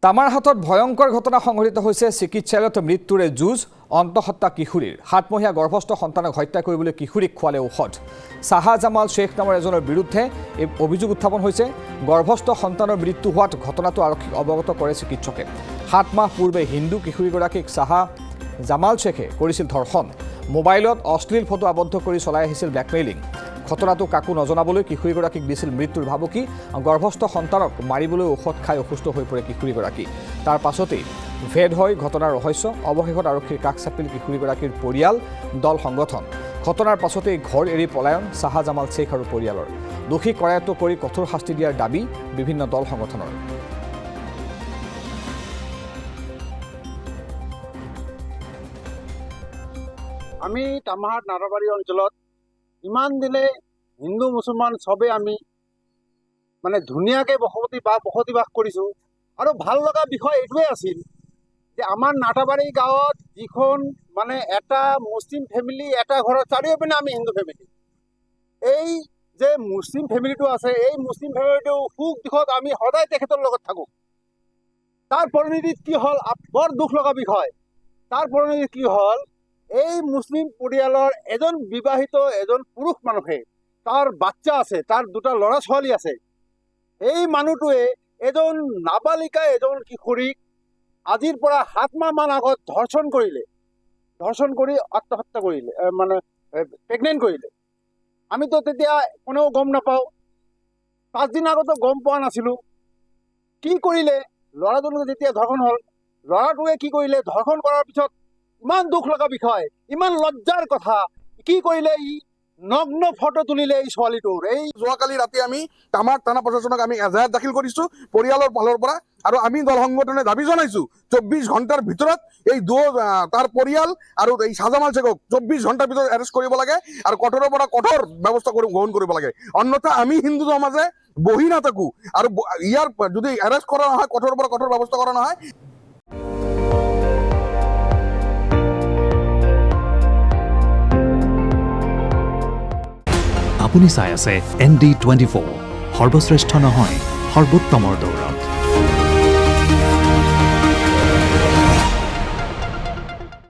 তামাৰহাটত ভয়ংকৰ ঘটনা সংঘটিত হৈছে চিকিৎসালয়ত মৃত্যুৰে যুঁজ অন্তঃহত্যা কিশোৰীৰ 7 মহীয়া গৰ্ভস্থ সন্তানক হত্যা কৰিবলৈ কিশোৰীক খোৱালে ঔষধ শাহজামাল শেখ নামৰ এজনৰ বিৰুদ্ধে এই অভিযোগ উত্থাপন হৈছে গৰ্ভস্থ সন্তানৰ মৃত্যু হোৱাত ঘটনাটো আৰক্ষীক অৱগত কৰে চিকিৎসকে 7 মাহ পূৰ্বে হিন্দু কিশোৰীগৰাকীক শাহজামাল শেখে কৰিছিল ধৰ্ষণ মোবাইলত অশ্লীল ফটো আবদ্ধ কৰি চলাই আহিছিল ব্লেকমেইলিং ঘটনাটো কাকো নজনাবলৈ কিশোৰীগৰাকীক দিছিল মৃত্যুৰ ভাবুকি গৰ্ভস্থ সন্তানক মাৰিবলৈ ঔষধ খাই অসুস্থ হৈ পৰে কিশোৰীগৰাকী তাৰ পাছতেই ভেদ হয় ঘটনাৰ ৰহস্য অৱশেষত আৰক্ষীৰ কাষ চাপিল কিশোৰীগৰাকীৰ পৰিয়াল দল সংগঠন ঘটনাৰ পাছতেই ঘৰ এৰি পলায়ন শাহজামাল শেখ আৰু পৰিয়ালৰ দোষী কৰায়ত্ব কৰি কঠোৰ শাস্তি দিয়াৰ দাবী বিভিন্ন দল সংগঠনৰ আমি তামাহাট নাৰাবাৰী অঞ্চলত ইমান দিনে হিন্দু মুছলমান সবে আমি মানে ধুনীয়াকৈ বসতি বাস কৰিছোঁ আৰু ভাল লগা বিষয় এইটোৱে আছিল যে আমাৰ নাটাবাৰী গাঁৱত যিখন মানে এটা মুছলিম ফেমিলি এটা ঘৰৰ চাৰিওপিনে আমি হিন্দু ফেমিলি এই যে মুছলিম ফেমিলিটো আছে এই মুছলিম ফেমিলিটো সুখ দুখত আমি সদায় তেখেতৰ লগত থাকোঁ তাৰ পৰিণতিত কি হ'ল বৰ দুখ লগা বিষয় তাৰ পৰিণতিত কি হ'ল এই মুছলিম পৰিয়ালৰ এজন বিবাহিত এজন পুৰুষ মানুহে তাৰ বাচ্চা আছে তাৰ দুটা ল'ৰা ছোৱালী আছে এই মানুহটোৱে এজন নাবালিকা এজন কিশোৰীক আজিৰ পৰা 7 মাহ মান আগত ধৰ্ষণ কৰি আত্মহত্যা কৰিলে মানে প্ৰেগনেণ্ট কৰিলে আমিতো তেতিয়া কোনেও গম নাপাওঁ 5 দিন আগতো গম পোৱা নাছিলোঁ কি কৰিলে ল'ৰাজনৰ যেতিয়া ধৰ্ষণ হ'ল ল'ৰাটোৱে কি কৰিলে ধৰ্ষণ কৰাৰ পিছত ইমান দুখ লগা বিষয় ইমান লজ্জাৰ কথা কি কৰিলে ই নগ্ন ফটো তুলিলে এই ছোৱালীটোৰ এই যোৱাকালি ৰাতি আমি তামাৰ থানা প্ৰশাসনক আমি এজাহাৰ দাখিল কৰিছোঁ পৰিয়ালৰ ফালৰ পৰা আৰু আমি দল সংগঠনে দাবী জনাইছোঁ 24 ঘণ্টাৰ ভিতৰত এই তাৰ পৰিয়াল আৰু এই শাহজামাল শেখক 24 ঘণ্টাৰ ভিতৰত এৰেষ্ট কৰিব লাগে আৰু কঠোৰৰ পৰা কঠোৰ ব্যৱস্থা গ্ৰহণ কৰিব লাগে অন্যথা আমি হিন্দু সমাজে বহি নাথাকোঁ আৰু ইয়াৰ যদি এৰেষ্ট কৰা নহয় কঠোৰৰ পৰা কঠোৰ ব্যৱস্থা কৰা নহয় আপুনি চাই আছে ND24 সৰ্বশ্ৰেষ্ঠ নহয় সৰ্বোত্তমৰ দৌৰত